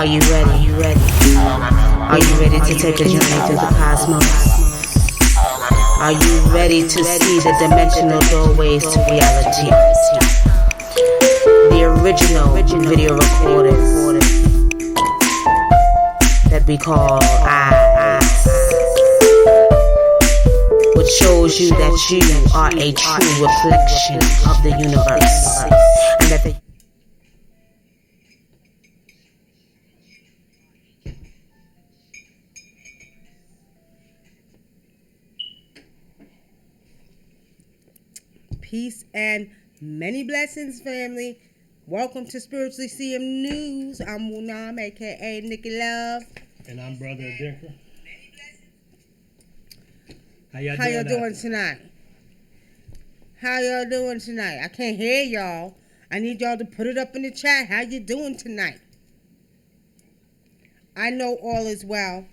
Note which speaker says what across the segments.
Speaker 1: Are you ready? Are you ready? Are you ready to take a journey through the cosmos? Are you ready to see the dimensional doorways to reality? The original video recorders that we call eyes, which shows you that you are a true reflection of the universe, and that the
Speaker 2: peace and many blessings, family. Welcome to Spiritually CM News. I'm Wunam, aka Nicky Love.
Speaker 3: And I'm Brother Adinkra. How
Speaker 2: y'all doing tonight? How y'all doing tonight? I can't hear y'all. I need y'all to put it up in the chat. How you doing tonight? I know all is well.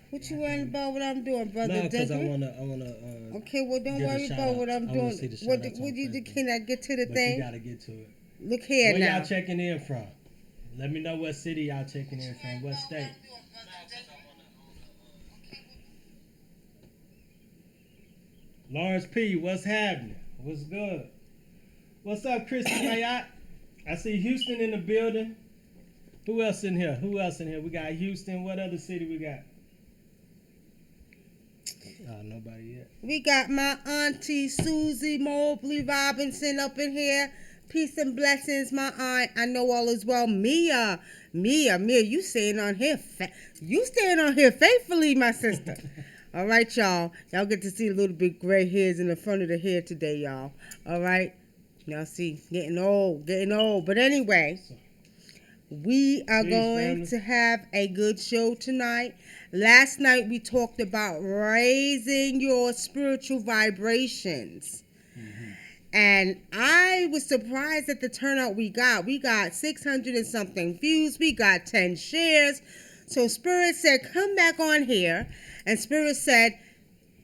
Speaker 2: What you worrying about what I'm doing, Brother?
Speaker 3: No, because I wanna.
Speaker 2: Okay, well, don't worry about what I'm doing. What can I get to the thing?
Speaker 3: You gotta get to it.
Speaker 2: Look here
Speaker 3: Where
Speaker 2: now.
Speaker 3: y'all checking in from? Let me know what city y'all checking in from. What state? Lawrence P. What's happening? What's good? What's up, Christy Mayat? I see Houston in the building. Who else in here? We got Houston. What other city we got? Nobody yet.
Speaker 2: We got my auntie Susie Mobley Robinson up in here. Peace and blessings, my aunt. I know all is well. Mia, you staying on here. You staying on here faithfully, my sister. All right, y'all. Y'all get to see a little bit gray hairs in the front of the hair today, y'all. All right. Y'all see, getting old. But anyway, we are going to have a good show tonight. Last night we talked about raising your spiritual vibrations. Mm-hmm. And I was surprised at the turnout we got. We got 600 and something views. We got 10 shares. So Spirit said, come back on here. And Spirit said,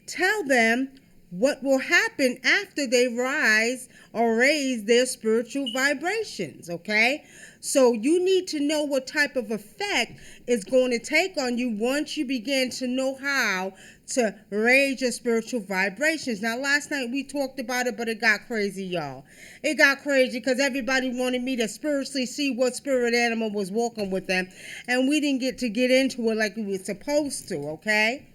Speaker 2: tell them what will happen after they rise or raise their spiritual vibrations, okay? So you need to know what type of effect it's going to take on you once you begin to know how to raise your spiritual vibrations. Now, last night we talked about it, but it got crazy, y'all. It got crazy because everybody wanted me to spiritually see what spirit animal was walking with them, and we didn't get into it like we were supposed to, okay?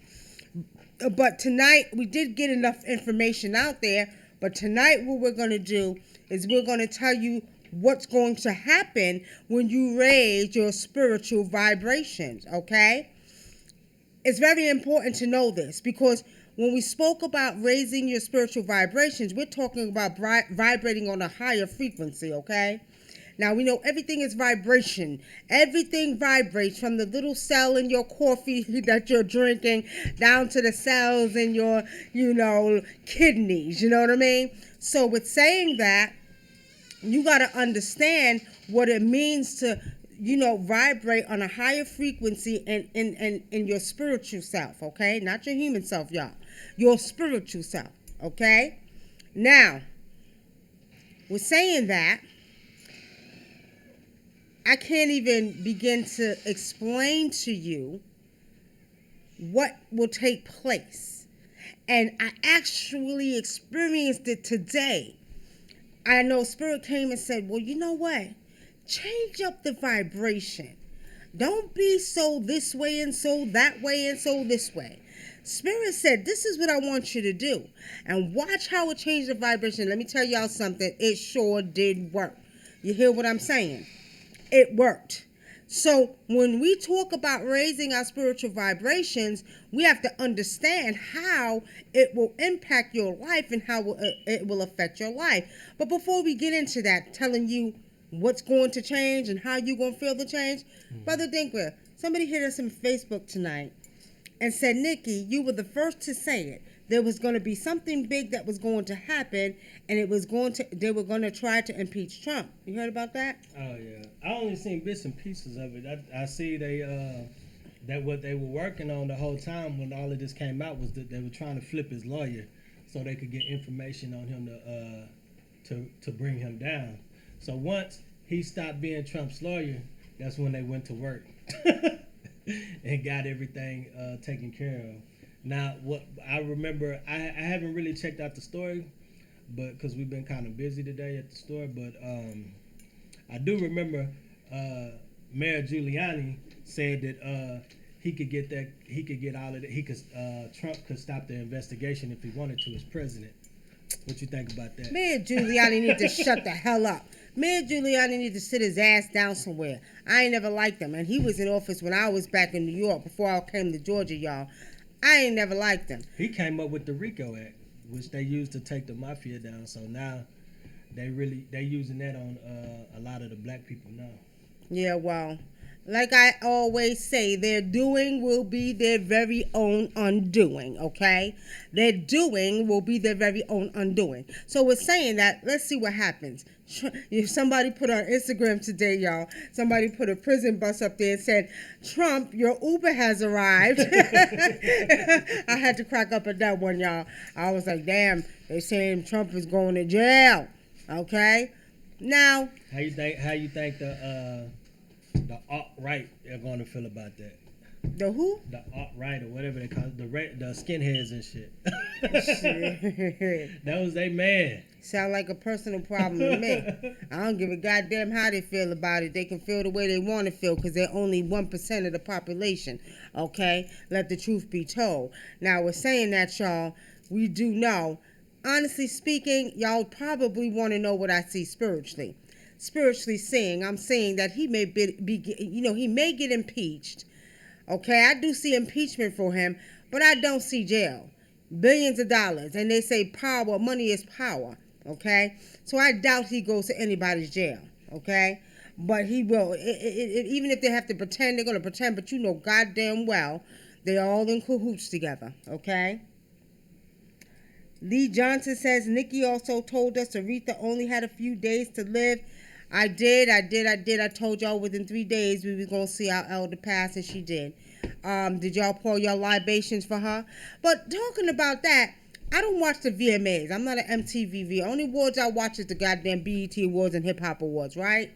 Speaker 2: But tonight, we did get enough information out there, but tonight what we're going to do is we're going to tell you what's going to happen when you raise your spiritual vibrations, okay? It's very important to know this because when we spoke about raising your spiritual vibrations, we're talking about vibrating on a higher frequency, okay? Now, we know everything is vibration. Everything vibrates from the little cell in your coffee that you're drinking down to the cells in your, kidneys. You know what I mean? So with saying that, you got to understand what it means to, vibrate on a higher frequency in your spiritual self, okay? Not your human self, y'all. Your spiritual self, okay? Now, with saying that, I can't even begin to explain to you what will take place. And I actually experienced it today. I know Spirit came and said, well, you know what? Change up the vibration. Don't be so this way and so that way and so this way. Spirit said, this is what I want you to do. And watch how it changed the vibration. Let me tell y'all something. It sure did work. You hear what I'm saying? It worked. So when we talk about raising our spiritual vibrations, we have to understand how it will impact your life and how it will affect your life. But before we get into that, telling you what's going to change and how you're going to feel the change, Brother Adinkra, somebody hit us on Facebook tonight and said, Nikki, you were the first to say it. There was going to be something big that was going to happen, and they were going to try to impeach Trump. You heard about that?
Speaker 3: Oh yeah, I only seen bits and pieces of it. I see that what they were working on the whole time when all of this came out was that they were trying to flip his lawyer. so they could get information on him to bring him down. So once he stopped being Trump's lawyer, that's when they went to work and got everything taken care of. Now, what I remember, I haven't really checked out the story, but because we've been kind of busy today at the store, but I do remember Mayor Giuliani said that he could get all of it. Trump could stop the investigation if he wanted to as president. What you think about that?
Speaker 2: Mayor Giuliani need to shut the hell up. Mayor Giuliani need to sit his ass down somewhere. I ain't never liked him, and he was in office when I was back in New York before I came to Georgia, y'all. I ain't never liked him.
Speaker 3: He came up with the RICO Act, which they used to take the mafia down. So now they using that on a lot of the black people now.
Speaker 2: Yeah, well, like I always say, their doing will be their very own undoing, okay? Their doing will be their very own undoing. So we're saying that, let's see what happens. If somebody put on Instagram today, y'all, somebody put a prison bus up there and said, Trump, your Uber has arrived. I had to crack up at that one, y'all. I was like, damn, they saying Trump is going to jail, okay? Now,
Speaker 3: how you think the alt-right are going to feel about that?
Speaker 2: The who?
Speaker 3: The alt-right or whatever they call it, the skinheads and shit. That was they man.
Speaker 2: Sound like a personal problem to me. I don't give a goddamn how they feel about it. They can feel the way they want to feel because they're only 1% of the population, okay? Let the truth be told. Now, we're saying that, y'all, we do know. Honestly speaking, y'all probably want to know what I see spiritually. Spiritually saying, I'm saying that he may he may get impeached. Okay, I do see impeachment for him, but I don't see jail. Billions of dollars, and they say power, money is power. Okay, so I doubt he goes to anybody's jail. Okay, but he will. Even if they have to pretend, they're gonna pretend. But you know goddamn well they're all in cahoots together. Okay. Lee Johnson says Nikki also told us Aretha only had a few days to live. I did. I told y'all within 3 days we was going to see our elder pass, and she did. Did y'all pour your libations for her? But talking about that, I don't watch the VMAs. I'm not an MTV. Only awards I watch is the goddamn BET Awards and Hip Hop Awards, right?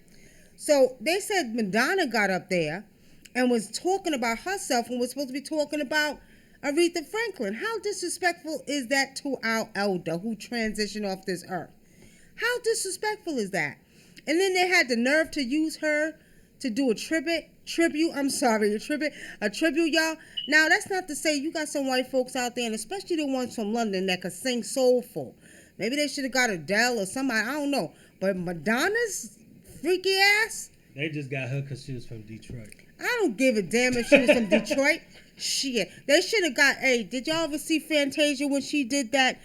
Speaker 2: So they said Madonna got up there and was talking about herself and was supposed to be talking about Aretha Franklin. How disrespectful is that to our elder who transitioned off this earth? How disrespectful is that? And then they had the nerve to use her to do a tribute, y'all. Now, that's not to say you got some white folks out there, and especially the ones from London that could sing soulful. Maybe they should have got Adele or somebody, I don't know. But Madonna's freaky ass?
Speaker 3: They just got her because she was from Detroit.
Speaker 2: I don't give a damn if she was from Detroit. Shit. They should have got, did y'all ever see Fantasia when she did that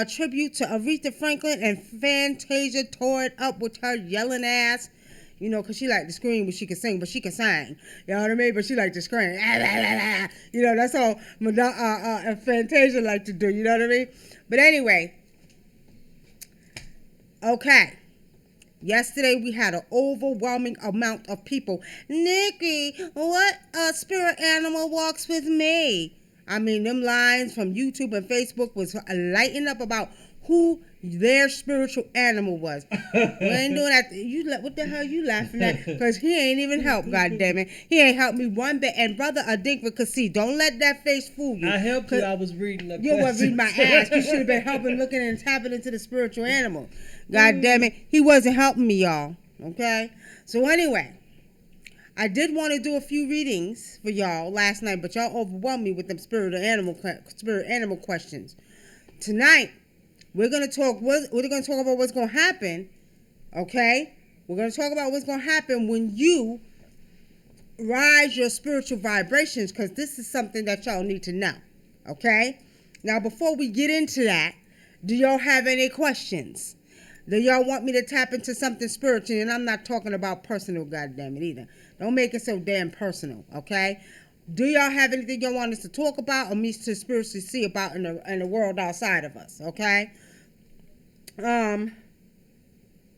Speaker 2: tribute to Aretha Franklin, and Fantasia tore it up with her yelling ass, you know, because she liked to scream, but she could sing, but she could sing, you know what I mean? But she liked to scream, you know, that's all Fantasia liked to do, you know what I mean? But anyway, okay. Yesterday we had an overwhelming amount of people. Nikki, what spirit animal walks with me? I mean, them lines from YouTube and Facebook was lighting up about who their spiritual animal was. We ain't doing that. What the hell you laughing at? Because he ain't even helped, goddammit. He ain't helped me one bit. And Brother Adinkra could see. Don't let that face fool you.
Speaker 3: I helped you. I was reading the
Speaker 2: You weren't reading my ass. You should have been helping, looking and tapping into the spiritual animal. Goddammit. He wasn't helping me, y'all. Okay? So anyway, I did want to do a few readings for y'all last night, but y'all overwhelmed me with them spirit animal questions. Tonight, we're gonna talk about what's gonna happen. Okay, we're gonna talk about what's gonna happen when you rise your spiritual vibrations, because this is something that y'all need to know. Okay, now before we get into that, do y'all have any questions? Do y'all want me to tap into something spiritual? And I'm not talking about personal, goddammit, either. Don't make it so damn personal, okay? Do y'all have anything y'all want us to talk about or me to spiritually see about in the world outside of us, okay?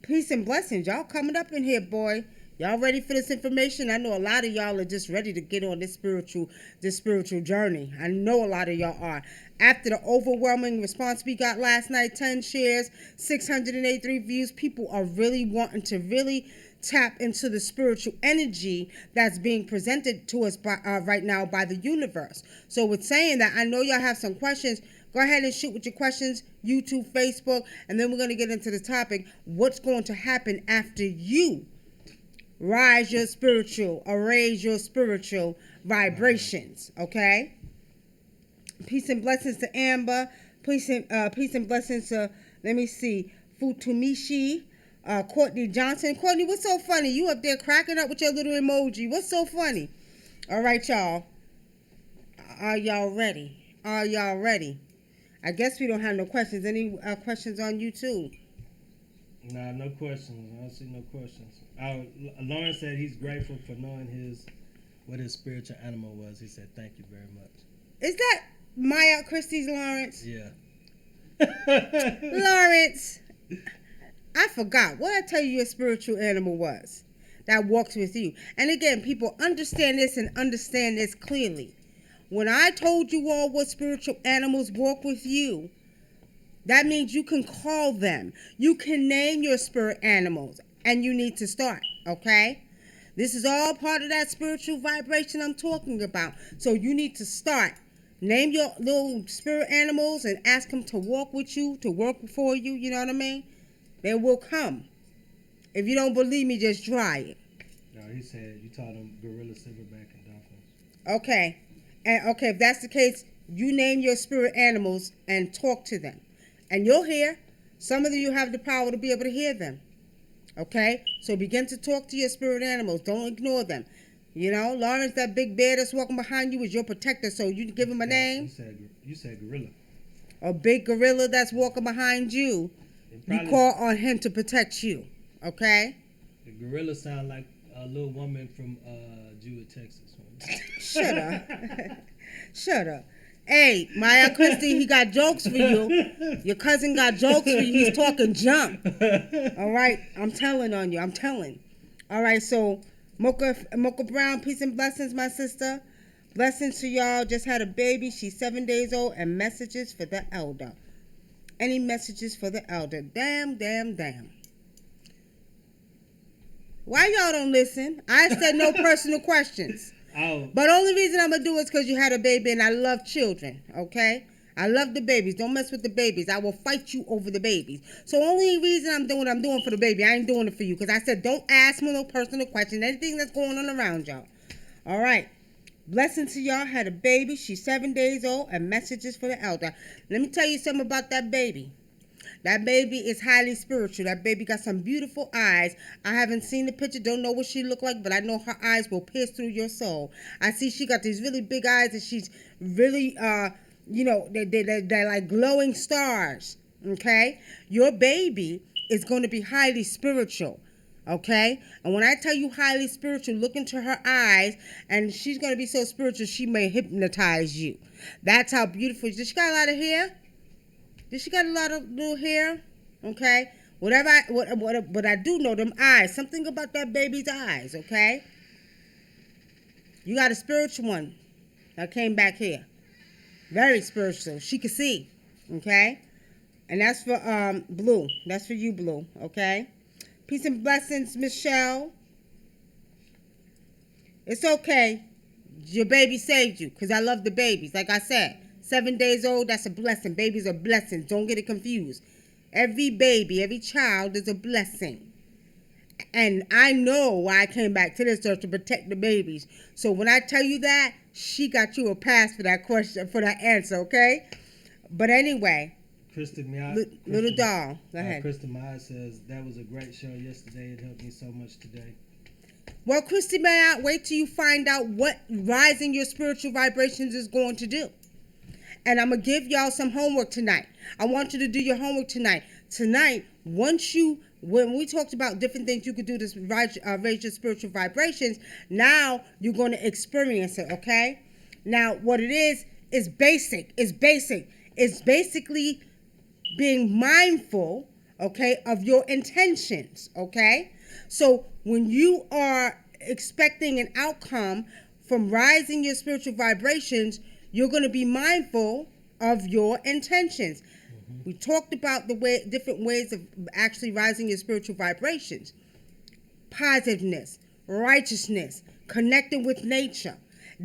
Speaker 2: Peace and blessings. Y'all coming up in here, boy. Y'all ready for this information? I know a lot of y'all are just ready to get on this spiritual journey. I know a lot of y'all are. After the overwhelming response we got last night, 10 shares, 683 views, people are really wanting to really tap into the spiritual energy that's being presented to us right now by the universe. So with saying that, I know y'all have some questions. Go ahead and shoot with your questions, YouTube, Facebook, and then we're going to get into the topic, what's going to happen after you raise your spiritual vibrations, okay? Peace and blessings to Amber. Peace and blessings to, let me see, Futumishi, Courtney Johnson. Courtney, what's so funny? You up there cracking up with your little emoji. What's so funny? All right, y'all. Are y'all ready? Are y'all ready? I guess we don't have no questions. Any questions on YouTube?
Speaker 3: Nah, no questions. I don't see no questions. Lawrence said he's grateful for knowing what his spiritual animal was. He said, thank you very much.
Speaker 2: Is that Maya Christie's Lawrence?
Speaker 3: Yeah.
Speaker 2: Lawrence, I forgot. What I tell you your spiritual animal was that walks with you. And again, people understand this and understand this clearly. When I told you all what spiritual animals walk with you, that means you can call them. You can name your spirit animals, and you need to start, okay? This is all part of that spiritual vibration I'm talking about. So you need to start. Name your little spirit animals and ask them to walk with you, to work for you, you know what I mean? They will come. If you don't believe me, just try it.
Speaker 3: No, he said you taught him gorilla, silverback, and dolphins.
Speaker 2: Okay. And okay, if that's the case, you name your spirit animals and talk to them. And you'll hear. Some of you have the power to be able to hear them. Okay? So begin to talk to your spirit animals. Don't ignore them. You know, Lawrence, that big bear that's walking behind you is your protector, so you give him a name.
Speaker 3: You said gorilla.
Speaker 2: A big gorilla that's walking behind you, you call on him to protect you. Okay?
Speaker 3: The gorilla sound like a little woman from Jewett, Texas.
Speaker 2: Shut up. Shut up. Hey, Maya Christie, he got jokes for you. Your cousin got jokes for you. He's talking junk. All right? I'm telling on you. I'm telling. All right, so Mocha Brown, peace and blessings, my sister. Blessings to y'all. Just had a baby. She's 7 days old. And messages for the elder. Any messages for the elder? Damn. Why y'all don't listen? I said no personal questions.
Speaker 3: Oh.
Speaker 2: But only reason I'm going to do it is because you had a baby and I love children, okay? I love the babies. Don't mess with the babies. I will fight you over the babies. So only reason I'm doing what I'm doing for the baby, I ain't doing it for you. Because I said don't ask me no personal questions. Anything that's going on around y'all. All right. Blessing to y'all. Had a baby. She's 7 days old. And messages for the elder. Let me tell you something about that baby. That baby is highly spiritual. That baby got some beautiful eyes. I haven't seen the picture, don't know what she look like, but I know her eyes will pierce through your soul. I see she got these really big eyes, and she's really, they're like glowing stars, okay? Your baby is going to be highly spiritual, okay? And when I tell you highly spiritual, look into her eyes, and she's going to be so spiritual, she may hypnotize you. That's how beautiful. Does she got a lot of hair? Does she got a lot of little hair? Okay. What I do know, them eyes. Something about that baby's eyes, okay? You got a spiritual one that came back here. Very spiritual. She can see. Okay? And that's for Blue. That's for you, Blue. Okay? Peace and blessings, Michelle. It's okay. Your baby saved you. Because I love the babies. Like I said. 7 days old, that's a blessing. Babies are blessings. Don't get it confused. Every baby, every child is a blessing. And I know why I came back to this earth to protect the babies. So when I tell you that, she got you a pass for that question, for that answer, okay? But anyway, little doll, go ahead.
Speaker 3: Kristen Meyer says, that was a great show yesterday. It helped me so much today.
Speaker 2: Well, Christy Meyer, wait till you find out what rising your spiritual vibrations is going to do. And I'm going to give y'all some homework tonight. I want you to do your homework tonight. Tonight, when we talked about different things you could do to raise your spiritual vibrations, now you're going to experience it, okay? Now, what it is basic. It's basic. It's basically being mindful, okay, of your intentions, okay? So when you are expecting an outcome from rising your spiritual vibrations, you're going to be mindful of your intentions. We talked about different ways of actually rising your spiritual vibrations. Positiveness, righteousness, connecting with nature,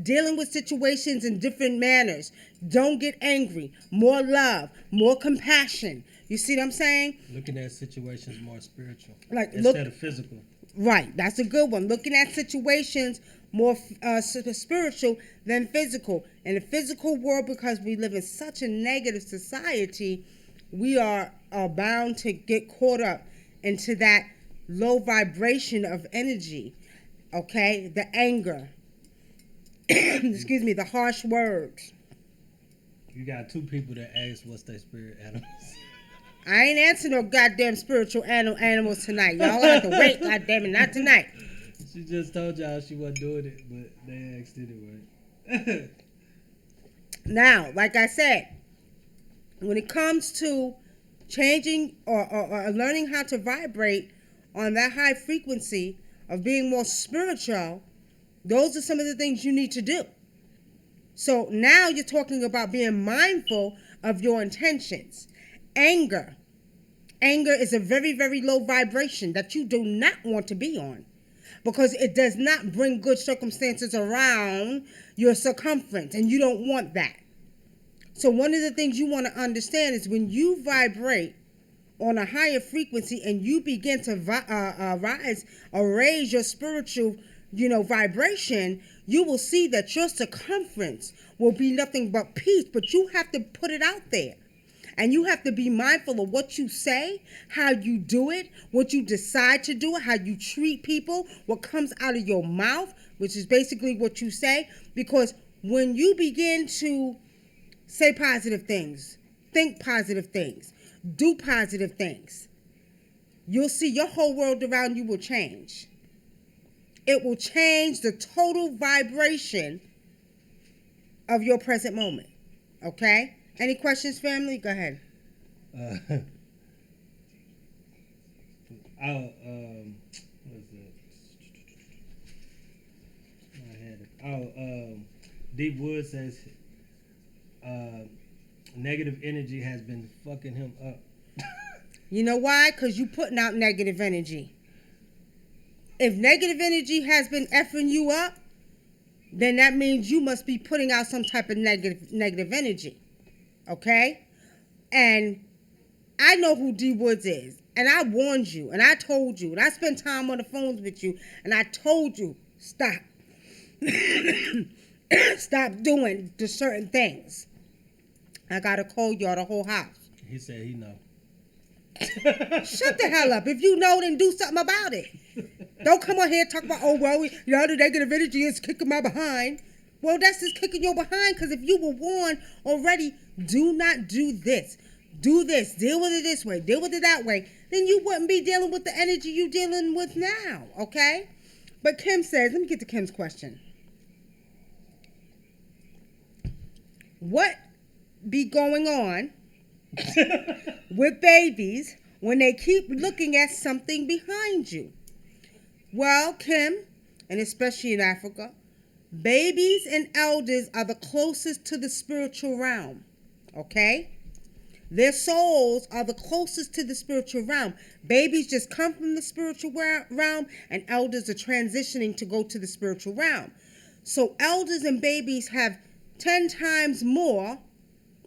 Speaker 2: dealing with situations in different manners. Don't get angry. More love, more compassion. You see what I'm saying?
Speaker 3: Looking at situations more spiritual,
Speaker 2: Like
Speaker 3: instead of physical.
Speaker 2: Right, that's a good one. Looking at situations more spiritual than physical. In the physical world, because we live in such a negative society, we are bound to get caught up into that low vibration of energy. Okay, the anger. Excuse me, the harsh words.
Speaker 3: You got two people that ask what's their spirit animals.
Speaker 2: I ain't answering no goddamn spiritual animals tonight. Y'all have to wait, goddamn it, not tonight.
Speaker 3: She just told y'all she wasn't doing it, but they asked anyway.
Speaker 2: Now, like I said, when it comes to changing or learning how to vibrate on that high frequency of being more spiritual, those are some of the things you need to do. So now you're talking about being mindful of your intentions. Anger. Anger is a very, very low vibration that you do not want to be on, because it does not bring good circumstances around your circumference, and you don't want that. So one of the things you want to understand is when you vibrate on a higher frequency and you begin to rise or raise your spiritual, vibration, you will see that your circumference will be nothing but peace, but you have to put it out there. And you have to be mindful of what you say, how you do it, what you decide to do, how you treat people, what comes out of your mouth, which is basically what you say. Because when you begin to say positive things, think positive things, do positive things, you'll see your whole world around you will change. It will change the total vibration of your present moment. Okay? Any questions, family? Go ahead.
Speaker 3: What is it? I had it. Deep Wood says negative energy has been fucking him up.
Speaker 2: You know why? Because you putting out negative energy. If negative energy has been effing you up, then that means you must be putting out some type of negative energy. Okay? And I know who D Woods is. And I warned you. And I told you. And I spent time on the phones with you. And I told you, stop. Stop doing the certain things. I got to call y'all the whole house.
Speaker 3: He said he know.
Speaker 2: Shut the hell up. If you know, then do something about it. Don't come on here and talk about, the negative energy is kicking my behind. Well, that's just kicking your behind, because if you were warned already, do not do this. Do this. Deal with it this way. Deal with it that way. Then you wouldn't be dealing with the energy you're dealing with now, okay? But Kim says, let me get to Kim's question. What be going on with babies when they keep looking at something behind you? Well, Kim, and especially in Africa, babies and elders are the closest to the spiritual realm, okay? Their souls are the closest to the spiritual realm. Babies just come from the spiritual realm, and elders are transitioning to go to the spiritual realm. So elders and babies have 10 times more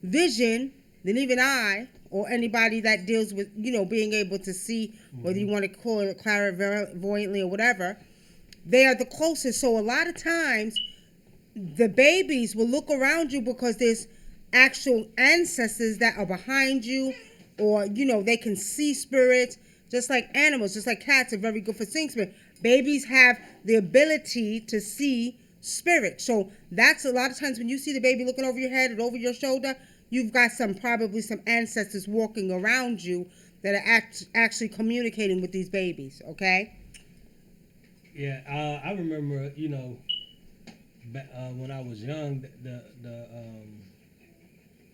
Speaker 2: vision than even I or anybody that deals with, being able to see, whether you want to call it clairvoyantly or whatever. They are the closest. So a lot of times, the babies will look around you because there's actual ancestors that are behind you, or, they can see spirits, just like animals, just like cats are very good for seeing spirit. Babies have the ability to see spirit. So that's a lot of times when you see the baby looking over your head and over your shoulder, you've got probably some ancestors walking around you that are actually communicating with these babies, okay?
Speaker 3: Yeah, I remember, when I was young,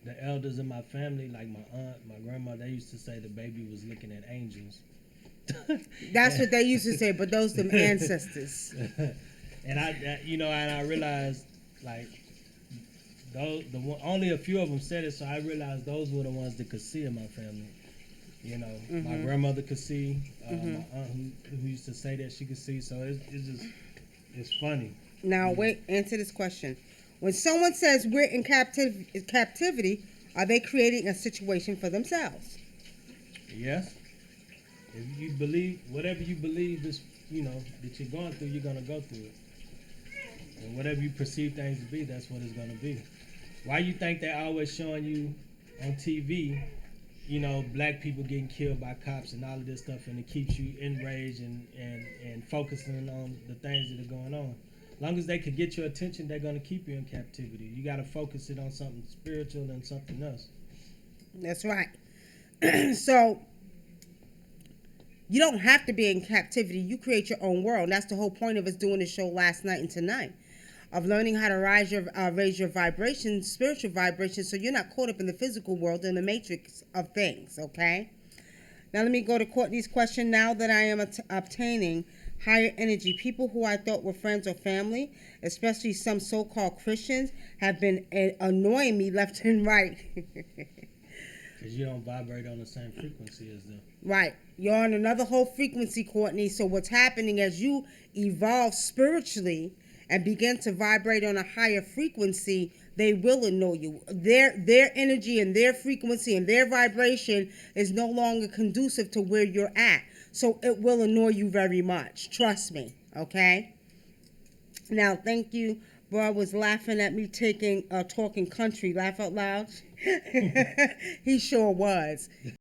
Speaker 3: the elders in my family, like my aunt, my grandma, they used to say the baby was looking at angels.
Speaker 2: That's what they used to say, but those them ancestors.
Speaker 3: And I realized like only a few of them said it, so I realized those were the ones that could see in my family. You know, my grandmother could see, my aunt who used to say that she could see. So it's funny.
Speaker 2: Now wait, answer this question. When someone says we're in captivity, are they creating a situation for themselves?
Speaker 3: Yes. If you believe, whatever you believe is, that you're going through, you're going to go through it. And whatever you perceive things to be, that's what it's going to be. Why you think they're always showing you on TV, black people getting killed by cops and all of this stuff, and it keeps you enraged and focusing on the things that are going on? As long as they could get your attention, they're going to keep you in captivity. You got to focus it on something spiritual and something else.
Speaker 2: That's right. So you don't have to be in captivity. You create your own world. That's the whole point of us doing the show last night and tonight, of learning how to raise your vibrations, spiritual vibrations, so you're not caught up in the physical world, in the matrix of things, okay? Now let me go to Courtney's question. Now that I am obtaining higher energy, people who I thought were friends or family, especially some so-called Christians, have been annoying me left and right.
Speaker 3: Because you don't vibrate on the same frequency as them.
Speaker 2: Right. You're on another whole frequency, Courtney. So what's happening as you evolve spiritually and begin to vibrate on a higher frequency, they will annoy you. Their energy and their frequency and their vibration is no longer conducive to where you're at. So it will annoy you very much. Trust me. Okay? Now, thank you. Bro was laughing at me talking country. Laugh out loud. He sure was.